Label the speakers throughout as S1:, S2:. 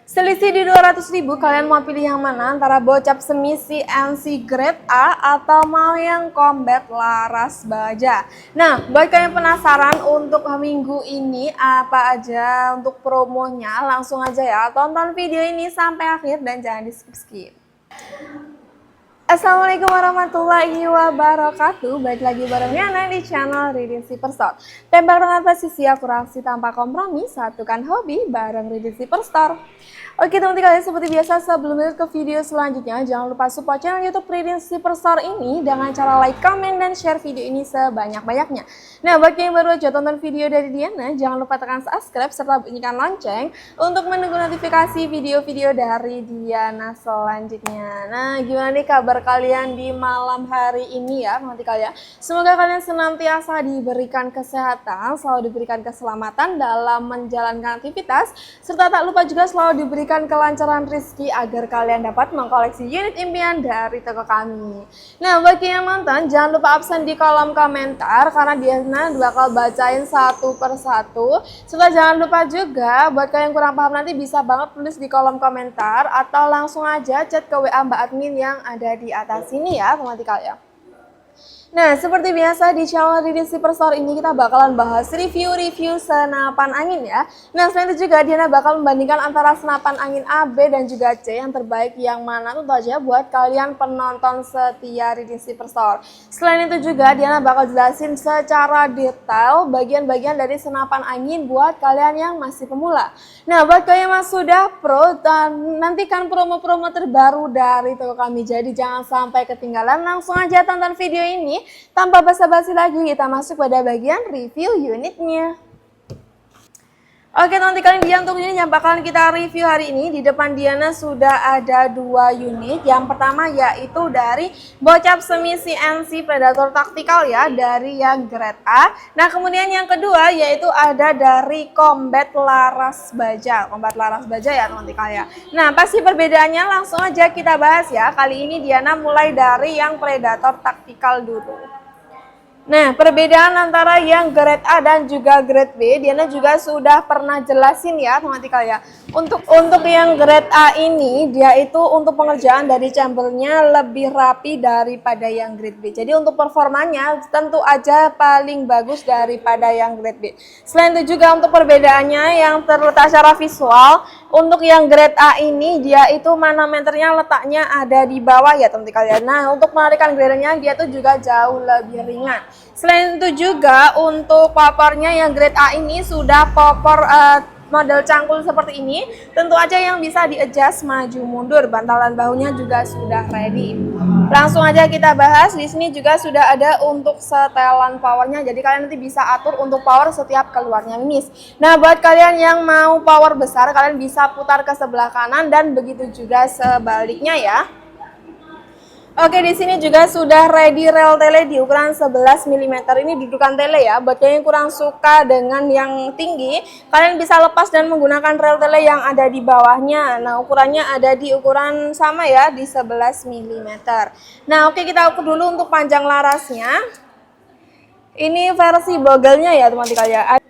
S1: Selisih di 200.000, kalian mau pilih yang mana? Antara bocap semi CNC grade A atau mau yang combat laras baja? Nah, buat kalian penasaran untuk minggu ini apa aja untuk promonya, langsung aja ya tonton video ini sampai akhir dan jangan di skip-skip. Assalamualaikum warahmatullahi wabarakatuh. Balik lagi bareng Yana di channel Ridin Superstore. Tembak dengan presisi, akurasi tanpa kompromi, satukan hobi bareng Ridin Superstore. Oke teman-teman, kalian seperti biasa sebelum lanjut ke video selanjutnya, jangan lupa support channel YouTube Ridin Superstore ini dengan cara like, comment, dan share video ini sebanyak-banyaknya. Nah, bagi yang baru aja tonton video dari Diana, jangan lupa tekan subscribe serta bunyikan lonceng untuk menunggu notifikasi video-video dari Diana selanjutnya. Nah, gimana nih kabar kalian di malam hari ini ya teman-teman kalian? Semoga kalian senantiasa diberikan kesehatan, selalu diberikan keselamatan dalam menjalankan aktivitas, serta tak lupa juga selalu diberikan kelancaran rezeki agar kalian dapat mengkoleksi unit impian dari toko kami. Nah, bagi yang nonton, jangan lupa absen di kolom komentar karena Diana bakal bacain satu persatu. Serta jangan lupa juga buat kalian yang kurang paham nanti bisa banget tulis di kolom komentar atau langsung aja chat ke WA Mbak Admin yang ada di atas sini ya teman-teman kalian. Nah, seperti biasa di channel Ridin Superstore ini kita bakalan bahas review-review senapan angin ya. Nah, selain itu juga Diana bakal membandingkan antara senapan angin A, B, dan juga C yang terbaik yang mana tentu aja buat kalian penonton setia Ridin Superstore. Selain itu juga Diana bakal jelasin secara detail bagian-bagian dari senapan angin buat kalian yang masih pemula. Nah, buat kalian yang sudah pro, nantikan promo-promo terbaru dari toko kami. Jadi jangan sampai ketinggalan, langsung aja tonton video ini. Tanpa basa-basi lagi, kita masuk pada bagian review unitnya. Oke nanti kalian dia untuk unit yang bakalan kita review hari ini. Di depan Diana sudah ada dua unit. Yang pertama yaitu dari bocap semi CNC Predator Tactical ya, dari yang grade A. Nah kemudian yang kedua yaitu ada dari Combat Laras Baja. Combat Laras Baja ya teman-teman kalian. Nah pasti perbedaannya langsung aja kita bahas ya. Kali ini Diana mulai dari yang Predator Tactical dulu. Nah, perbedaan antara yang grade A dan juga grade B, Diana juga sudah pernah jelasin ya teman-teman kalian. Untuk yang grade A ini, dia itu untuk pengerjaan dari chambernya lebih rapi daripada yang grade B. Jadi untuk performanya tentu aja paling bagus daripada yang grade B. Selain itu juga untuk perbedaannya yang terletak secara visual, untuk yang grade A ini dia itu manometernya letaknya ada di bawah ya teman-teman kalian. Nah, untuk menarikan gradernya dia tuh juga jauh lebih ringan. Selain itu juga untuk popornya yang grade A ini sudah popor model cangkul seperti ini. Tentu aja yang bisa di-adjust maju mundur. Bantalan bahunya juga sudah ready. Langsung aja kita bahas. Di sini juga sudah ada untuk setelan powernya. Jadi kalian nanti bisa atur untuk power setiap keluarnya mimis. Nah, buat kalian yang mau power besar, kalian bisa putar ke sebelah kanan dan begitu juga sebaliknya ya. Oke, di sini juga sudah ready rel tele di ukuran 11 mm. Ini dudukan tele ya. Buat kalian yang kurang suka dengan yang tinggi, kalian bisa lepas dan menggunakan rel tele yang ada di bawahnya. Nah, ukurannya ada di ukuran sama ya, di 11 mm. Nah, oke kita ukur dulu untuk panjang larasnya. Ini versi bogelnya ya, teman-teman kalian.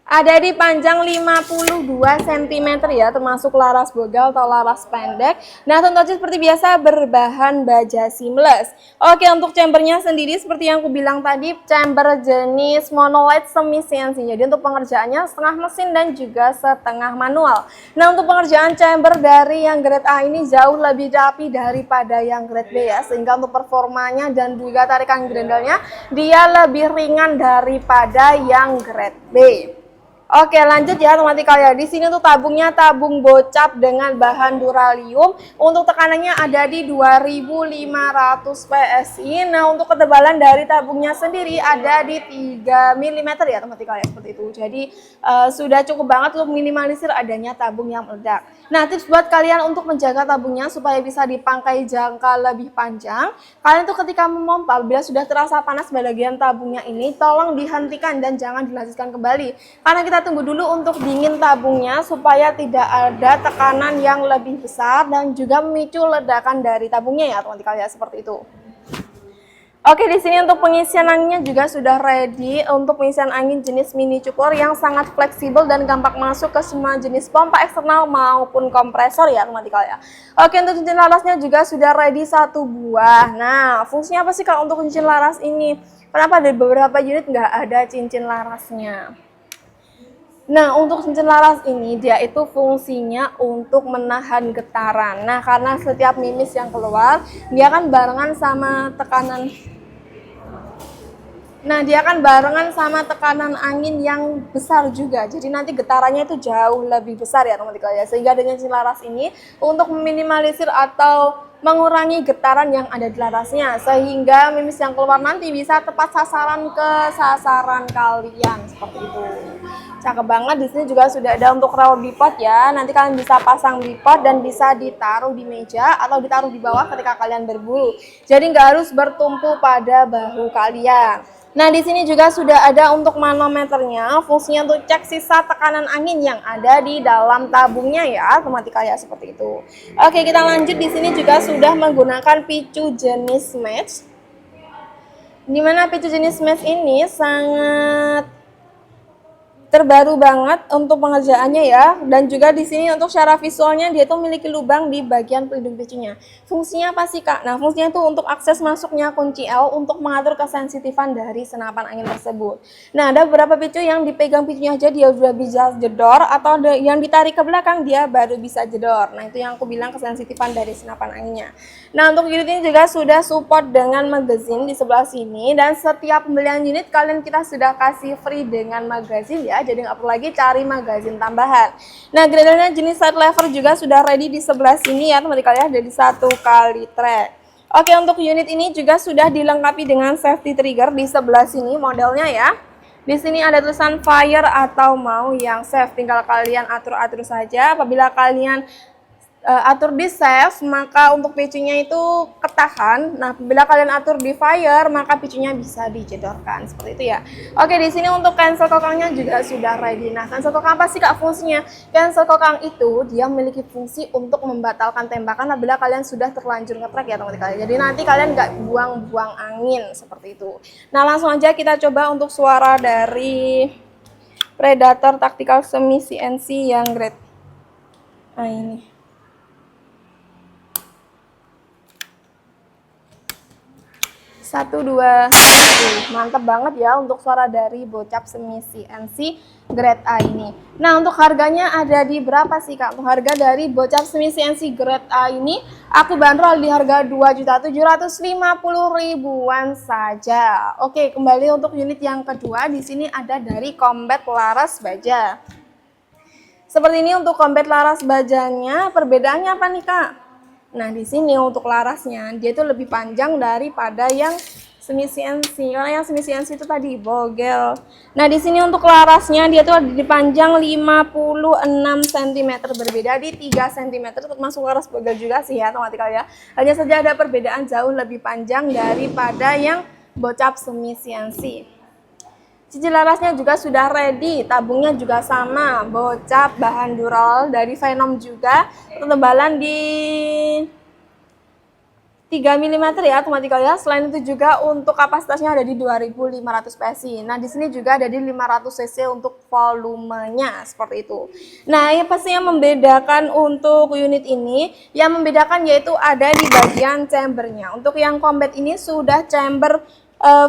S1: Ada di panjang 52 cm ya, termasuk laras bogel atau laras pendek. Nah tentu saja seperti biasa berbahan baja seamless. Oke untuk chambernya sendiri seperti yang aku bilang tadi, chamber jenis monolight semi CNC. Jadi untuk pengerjaannya setengah mesin dan juga setengah manual. Nah untuk pengerjaan chamber dari yang grade A ini jauh lebih rapi daripada yang grade B ya. Sehingga untuk performanya dan juga tarikan grendelnya dia lebih ringan daripada yang grade B. Oke lanjut ya teman-teman kalian. Di sini tuh tabungnya tabung bocap dengan bahan duralium. Untuk tekanannya ada di 2500 PSI. Nah untuk ketebalan dari tabungnya sendiri ada di 3 mm ya teman-teman kalian, seperti itu. Jadi sudah cukup banget untuk minimalisir adanya tabung yang meledak. Nah tips buat kalian untuk menjaga tabungnya supaya bisa dipangkai jangka lebih panjang. Kalian tuh ketika memompa bila sudah terasa panas bagian tabungnya ini, tolong dihentikan dan jangan dilanjutkan kembali. Karena kita tunggu dulu untuk dingin tabungnya supaya tidak ada tekanan yang lebih besar dan juga memicu ledakan dari tabungnya ya teman-teman kalian, seperti itu. Oke, di sini untuk pengisian anginnya juga sudah ready untuk pengisian angin jenis mini cupor yang sangat fleksibel dan gampang masuk ke semua jenis pompa eksternal maupun kompresor ya teman-teman ya. Oke, untuk cincin larasnya juga sudah ready satu buah. Nah, fungsinya apa sih Kak untuk cincin laras ini? Kenapa dari beberapa unit nggak ada cincin larasnya? Nah, untuk cincin laras ini dia itu fungsinya untuk menahan getaran. Nah, karena setiap mimis yang keluar, dia kan barengan sama tekanan. Nah, dia kan barengan sama tekanan angin yang besar juga. Jadi nanti getarannya itu jauh lebih besar ya teman-teman ya. Sehingga dengan cincin laras ini untuk meminimalisir atau mengurangi getaran yang ada di larasnya. Sehingga mimis yang keluar nanti bisa tepat sasaran ke sasaran kalian. Seperti itu. Cakep banget. Di sini juga sudah ada untuk raw bipod ya. Nanti kalian bisa pasang bipod dan bisa ditaruh di meja atau ditaruh di bawah ketika kalian berburu. Jadi nggak harus bertumpu pada bahu kalian. Nah, di sini juga sudah ada untuk manometernya, fungsinya untuk cek sisa tekanan angin yang ada di dalam tabungnya ya, teman-teman ya seperti itu. Oke, kita lanjut. Di sini juga sudah menggunakan picu jenis match. Dimana picu jenis match ini sangat terbaru banget untuk pengerjaannya ya, dan juga di sini untuk secara visualnya dia tuh memiliki lubang di bagian pelindung picunya. Fungsinya apa sih Kak? Nah, fungsinya itu untuk akses masuknya kunci L untuk mengatur kesensitifan dari senapan angin tersebut. Nah, ada beberapa picu yang dipegang picunya aja dia sudah bisa jedor, atau ada yang ditarik ke belakang dia baru bisa jedor. Nah, itu yang aku bilang kesensitifan dari senapan anginnya. Nah, untuk unit ini juga sudah support dengan magazine di sebelah sini, dan setiap pembelian unit kalian kita sudah kasih free dengan magazine ya. Jadi nggak perlu lagi cari magazin tambahan. Nah, gradernya jenis side lever juga sudah ready di sebelah sini ya teman-teman ya, dari 1 kali track. Oke, untuk unit ini juga sudah dilengkapi dengan safety trigger di sebelah sini modelnya ya. Di sini ada tulisan fire atau mau yang safe, tinggal kalian atur-atur saja. Apabila kalian atur di safe, maka untuk picunya itu ketahan. Nah, bila kalian atur di fire, maka picunya bisa dijedorkan seperti itu ya. Oke, di sini untuk cancel kokangnya juga sudah ready. Nah, cancel kokang apa sih Kak fungsinya? Cancel kokang itu dia memiliki fungsi untuk membatalkan tembakan apabila kalian sudah terlanjur ngetrek ya teman-teman. Jadi nanti kalian nggak buang-buang angin seperti itu. Nah, langsung aja kita coba untuk suara dari Predator Tactical Semi CNC yang grade. Nah, ini. Satu, dua, mantap banget ya untuk suara dari bocap semi CNC grade A ini. Nah, untuk harganya ada di berapa sih Kak? Untuk harga dari bocap semi CNC grade A ini aku bandrol di harga 2.750.000-an saja. Oke, kembali untuk unit yang kedua. Di sini ada dari Combat Laras Baja. Seperti ini untuk Combat Laras Bajanya. Perbedaannya apa nih Kak? Nah, di sini untuk larasnya dia itu lebih panjang daripada yang semi CNC. Karena yang semi CNC itu tadi bogel. Nah, di sini untuk larasnya dia tuh dipanjang 56 cm, berbeda di 3 cm, termasuk laras bogel juga sih ya teman-teman ya. Hanya saja ada perbedaan jauh lebih panjang daripada yang bocap semi CNC. Cincin larasnya juga sudah ready, tabungnya juga sama, bocap bahan dural dari Venom juga, ketebalan di 3 mm ya teman-teman ya. Selain itu juga untuk kapasitasnya ada di 2500 PSI. Nah, di sini juga ada di 500 cc untuk volumenya seperti itu. Nah, yang pasti yang membedakan untuk unit ini, yang membedakan yaitu ada di bagian chambernya. Untuk yang combat ini sudah chamber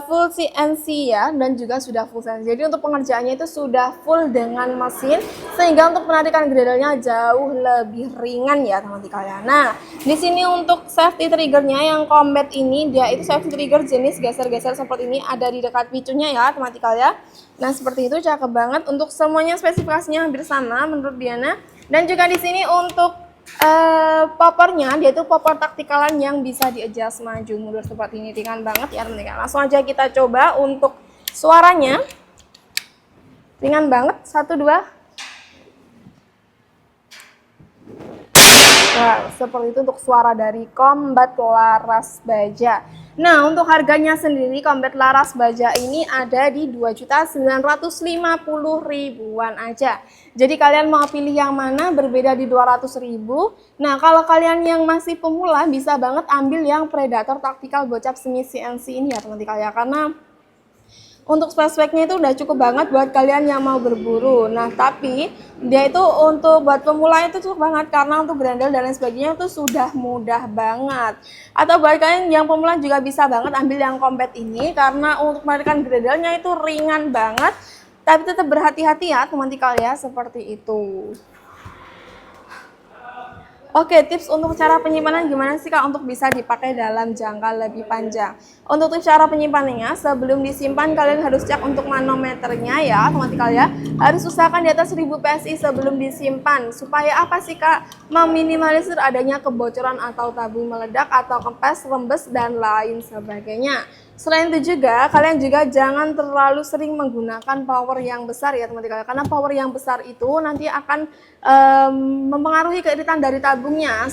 S1: full CNC ya, dan juga sudah full CNC. Jadi untuk pengerjaannya itu sudah full dengan mesin, sehingga untuk penarikan gradernya jauh lebih ringan ya teman-teman. Nah, di sini untuk safety triggernya yang combat ini dia itu safety trigger jenis geser-geser seperti ini, ada di dekat picunya ya teman-teman ya. Nah, seperti itu, cakep banget. Untuk semuanya spesifikasinya hampir sama menurut Diana. Dan juga di sini untuk poppernya dia itu popper taktikalan yang bisa di-adjust maju mundur seperti ini, ringan banget ya teman-teman. Langsung aja kita coba untuk suaranya. Ringan banget. 1, 2. Wow, seperti itu untuk suara dari Combat Laras Baja. Nah, untuk harganya sendiri komplit laras baja ini ada di 2.950.000-an aja. Jadi kalian mau pilih yang mana berbeda di 200.000. Nah, kalau kalian yang masih pemula bisa banget ambil yang Predator Tactical Gocap Semi CNC ini ya teman-teman ya, karena untuk spek-speknya itu udah cukup banget buat kalian yang mau berburu. Nah, tapi dia itu untuk buat pemula itu cukup banget karena untuk grendel dan lain sebagainya itu sudah mudah banget. Atau buat kalian yang pemula juga bisa banget ambil yang kompet ini karena untuk menekan grendelnya itu ringan banget. Tapi tetap berhati-hati ya teman-teman ya, seperti itu. Oke, tips untuk cara penyimpanan gimana sih Kak untuk bisa dipakai dalam jangka lebih panjang? Untuk tips cara penyimpanannya, sebelum disimpan kalian harus cek untuk manometernya ya, teman-teman ya. Harus usahakan di atas 1000 PSI sebelum disimpan. Supaya apa sih Kak? Meminimalisir adanya kebocoran atau tabung meledak atau kempes, rembes dan lain sebagainya. Selain itu juga, kalian juga jangan terlalu sering menggunakan power yang besar ya teman-teman. Karena power yang besar itu nanti akan mempengaruhi keiritan dari tabungnya.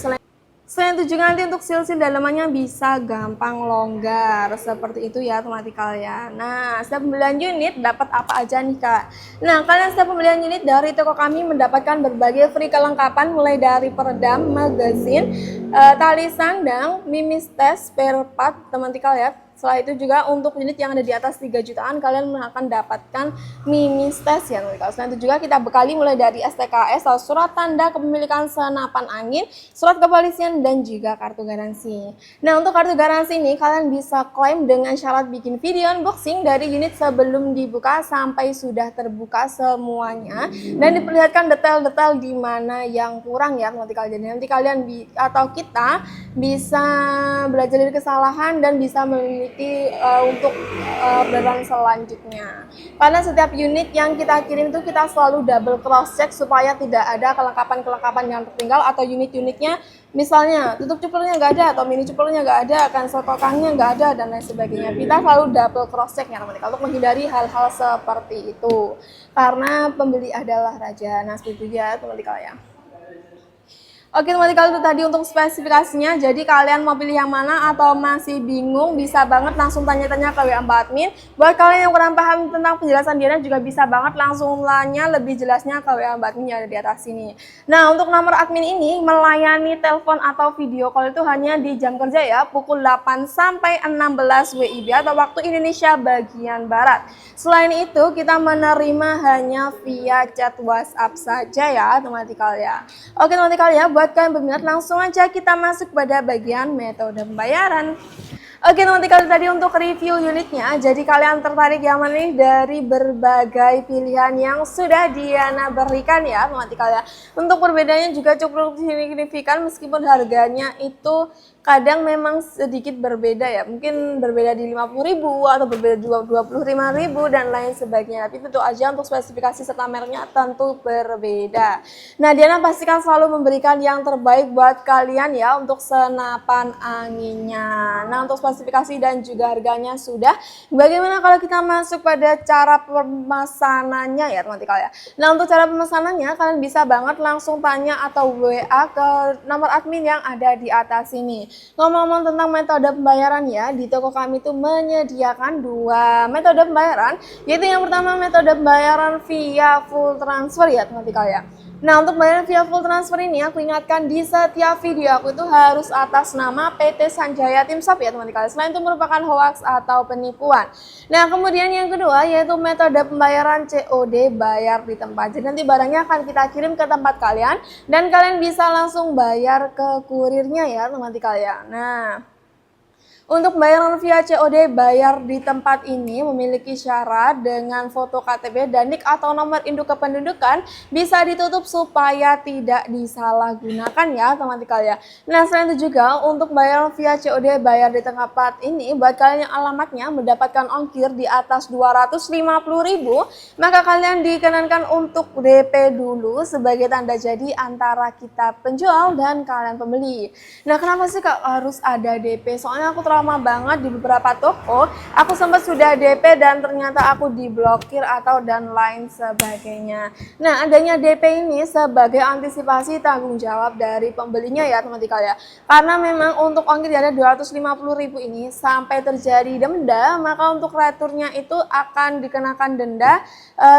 S1: Selain itu juga nanti untuk sil-sil dalamannya bisa gampang longgar. Seperti itu ya teman-teman ya. Nah, setiap pembelian unit dapat apa aja nih Kak? Nah, kalian setiap pembelian unit dari toko kami mendapatkan berbagai free kelengkapan mulai dari peredam, magazine, tali sandang, mimis tes, spare part teman-teman ya. Setelah itu juga untuk unit yang ada di atas 3 jutaan kalian akan dapatkan mimis tes ya teman-teman. Selain itu juga kita bekali mulai dari STKS atau surat tanda kepemilikan senapan angin, surat kepolisian dan juga kartu garansi. Nah, untuk kartu garansi ini kalian bisa klaim dengan syarat bikin video unboxing dari unit sebelum dibuka sampai sudah terbuka semuanya dan diperlihatkan detail-detail di mana yang kurang ya teman-teman. Jadi nanti kalian atau kita bisa belajar dari kesalahan dan bisa memiliki untuk orderan selanjutnya. Karena setiap unit yang kita kirim itu kita selalu double cross check supaya tidak ada kelengkapan-kelengkapan yang tertinggal atau unit-unitnya misalnya tutup cupelnya nggak ada atau mini cupelnya nggak ada, cancel kokangnya nggak ada dan lain sebagainya. Kita selalu double cross check ya teman-teman untuk menghindari hal-hal seperti itu. Karena pembeli adalah raja. Nah, seperti itu ya teman-teman ya. Oke teman-teman, itu tadi untuk spesifikasinya. Jadi kalian mau pilih yang mana atau masih bingung bisa banget langsung tanya-tanya ke WA Mbak Admin. Buat kalian yang kurang paham tentang penjelasan Diana juga bisa banget langsung tanya lebih jelasnya ke WA Mbak Admin yang ada di atas sini. Nah, untuk nomor admin ini melayani telepon atau video call itu hanya di jam kerja ya, pukul 8 sampai 16 WIB atau waktu Indonesia bagian Barat. Selain itu kita menerima hanya via chat WhatsApp saja ya teman-teman ya. Oke teman-teman ya, buat kalian berminat langsung aja kita masuk pada bagian metode pembayaran. Oke teman-teman, tadi untuk review unitnya, jadi kalian tertarik yang mana nih dari berbagai pilihan yang sudah Diana berikan ya teman-teman ya. Untuk perbedaannya juga cukup signifikan meskipun harganya itu kadang memang sedikit berbeda ya, mungkin berbeda di 50.000 atau berbeda 25.000 dan lain sebagainya, tapi tentu aja untuk spesifikasi serta mereknya tentu berbeda. Nah, Diana pastikan selalu memberikan yang terbaik buat kalian ya untuk senapan anginnya. Nah, untuk spesifikasi dan juga harganya sudah. Bagaimana kalau kita masuk pada cara pemesanannya ya teman-teman ya. Nah, untuk cara pemesanannya kalian bisa banget langsung tanya atau WA ke nomor admin yang ada di atas ini. Ngomong-ngomong tentang metode pembayaran ya, di toko kami itu menyediakan dua metode pembayaran, yaitu yang pertama metode pembayaran via full transfer ya teman-teman ya. Nah, untuk pembayaran via full transfer ini aku ingatkan di setiap video aku itu harus atas nama PT Sanjaya Timshop ya teman-teman. Selain itu merupakan hoax atau penipuan. Nah, kemudian yang kedua yaitu metode pembayaran COD, bayar di tempat. Jadi nanti barangnya akan kita kirim ke tempat kalian dan kalian bisa langsung bayar ke kurirnya ya teman-teman ya. Nah, untuk pembayaran via COD bayar di tempat ini memiliki syarat dengan foto KTP dan NIK atau nomor induk kependudukan bisa ditutup supaya tidak disalahgunakan ya teman-teman ya. Nah, selain itu juga untuk pembayaran via COD bayar di tempat ini buat kalian yang alamatnya mendapatkan ongkir di atas 250.000 maka kalian dikenankan untuk DP dulu sebagai tanda jadi antara kita penjual dan kalian pembeli. Nah, kenapa sih Kak harus ada DP? Soalnya aku lama banget di beberapa toko, aku sempat sudah DP dan ternyata aku diblokir atau dan lain sebagainya. Nah, adanya DP ini sebagai antisipasi tanggung jawab dari pembelinya ya teman-teman ya. Karena memang untuk ongkir dana 250.000 ini sampai terjadi denda, maka untuk returnya itu akan dikenakan denda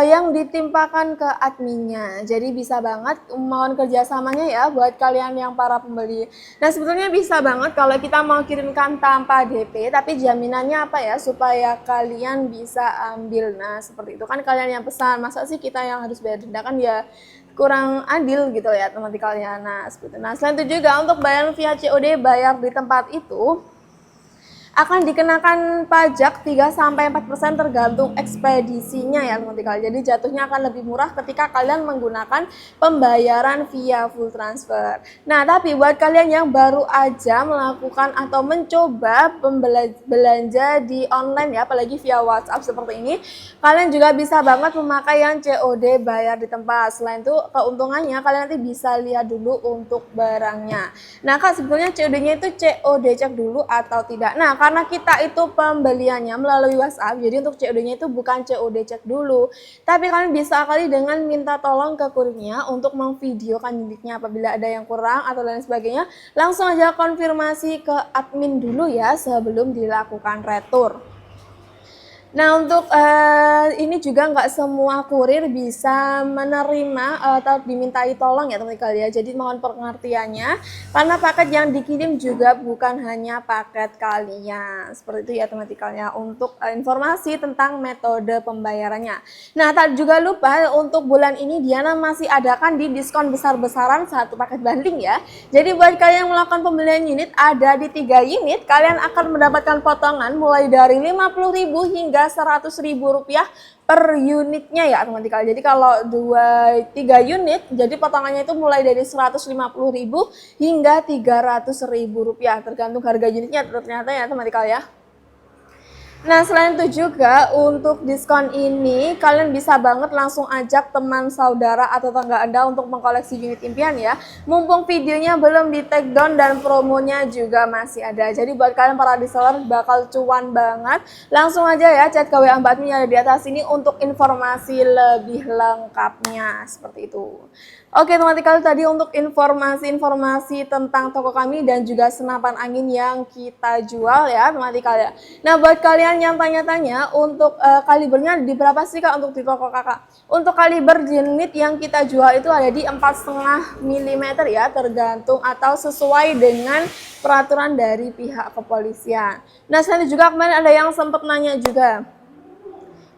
S1: yang ditimpakan ke adminnya. Jadi bisa banget mohon kerjasamanya ya buat kalian yang para pembeli. Nah, sebetulnya bisa banget kalau kita mau kirimkan tanpa DP, tapi jaminannya apa ya supaya kalian bisa ambil. Nah, seperti itu kan kalian yang pesan, masa sih kita yang harus bayar denda, kan ya kurang adil gitu ya teman-teman kalian. Nah, seperti itu. Nah, selain itu juga untuk bayar via COD, bayar di tempat itu akan dikenakan pajak 3-4% tergantung ekspedisinya ya teman-teman. Jadi jatuhnya akan lebih murah ketika kalian menggunakan pembayaran via full transfer. Nah, tapi buat kalian yang baru aja melakukan atau mencoba belanja di online ya, apalagi via WhatsApp seperti ini, kalian juga bisa banget memakai yang COD bayar di tempat. Selain itu keuntungannya kalian nanti bisa lihat dulu untuk barangnya. Nah, Kak, sebetulnya COD-nya itu COD cek dulu atau tidak. Nah, karena kita itu pembeliannya melalui WhatsApp, jadi untuk COD-nya itu bukan COD cek dulu, tapi kalian bisa kali dengan minta tolong ke kurirnya untuk memvideokan unitnya apabila ada yang kurang atau lain sebagainya. Langsung aja konfirmasi ke admin dulu ya sebelum dilakukan retur. Nah, untuk ini juga nggak semua kurir bisa menerima atau dimintai tolong ya teman-teman ya. Jadi mohon pengertiannya, karena paket yang dikirim juga bukan hanya paket kalian. Seperti itu ya teman-teman ya, untuk informasi tentang metode pembayarannya. Nah, tak juga lupa untuk bulan ini Diana masih adakan di diskon besar-besaran 1 paket bundling ya. Jadi buat kalian yang melakukan pembelian unit ada di 3 unit, kalian akan mendapatkan potongan mulai dari 50.000 hingga 100.000 rupiah per unitnya ya teman-teman. Jadi kalau 3 unit, jadi potongannya itu mulai dari 150.000 hingga 300.000 rupiah, tergantung harga unitnya ternyata ya teman-teman ya. Nah, selain itu juga untuk diskon ini kalian bisa banget langsung ajak teman saudara atau tetangga Anda untuk mengkoleksi unit impian ya. Mumpung videonya belum di take down dan promonya juga masih ada. Jadi buat kalian para reseller bakal cuan banget. Langsung aja ya chat ke WA Mbak Admin yang ada di atas ini untuk informasi lebih lengkapnya seperti itu. Oke teman-teman, tadi untuk informasi-informasi tentang toko kami dan juga senapan angin yang kita jual ya teman-teman ya. Nah, buat kalian yang tanya-tanya untuk kalibernya di berapa sih Kak untuk di toko Kakak? Untuk kaliber unit yang kita jual itu ada di 4,5 mm ya, tergantung atau sesuai dengan peraturan dari pihak kepolisian. Nah, selain itu juga kemarin ada yang sempat nanya juga,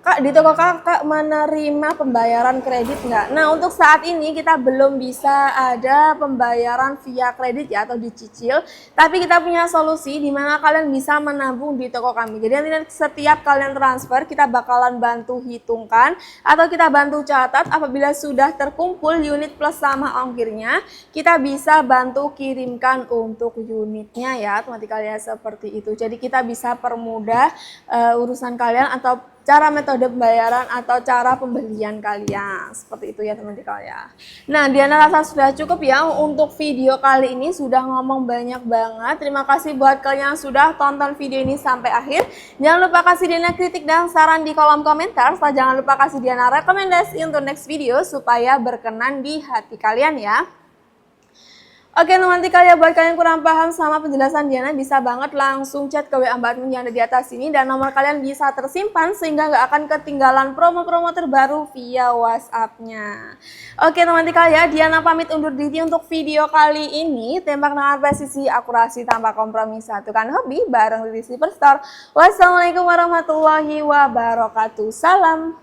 S1: Kak, di toko Kakak menerima pembayaran kredit nggak? Nah, untuk saat ini kita belum bisa ada pembayaran via kredit ya atau dicicil, tapi kita punya solusi di mana kalian bisa menabung di toko kami. Jadi nanti setiap kalian transfer kita bakalan bantu hitungkan atau kita bantu catat apabila sudah terkumpul unit plus sama ongkirnya, kita bisa bantu kirimkan untuk unitnya ya teman-teman kalian seperti itu. Jadi kita bisa permudah urusan kalian atau cara metode pembayaran atau cara pembelian kalian. Seperti itu ya teman-teman kalian. Nah, Diana rasa sudah cukup ya untuk video kali ini, sudah ngomong banyak banget. Terima kasih buat kalian yang sudah tonton video ini sampai akhir. Jangan lupa kasih Diana kritik dan saran di kolom komentar. Serta jangan lupa kasih Diana rekomendasi untuk next video supaya berkenan di hati kalian ya. Oke teman-teman kalian, buat kalian kurang paham sama penjelasan Diana, bisa banget langsung chat ke WA Mbak Admin yang ada di atas ini dan nomor kalian bisa tersimpan sehingga nggak akan ketinggalan promo-promo terbaru via WhatsApp-nya. Oke teman-teman kalian, Diana pamit undur diri untuk video kali ini. Tembak dengan presisi, akurasi tanpa kompromi, satukan hobi bareng Riri Superstore. Wassalamualaikum warahmatullahi wabarakatuh. Salam.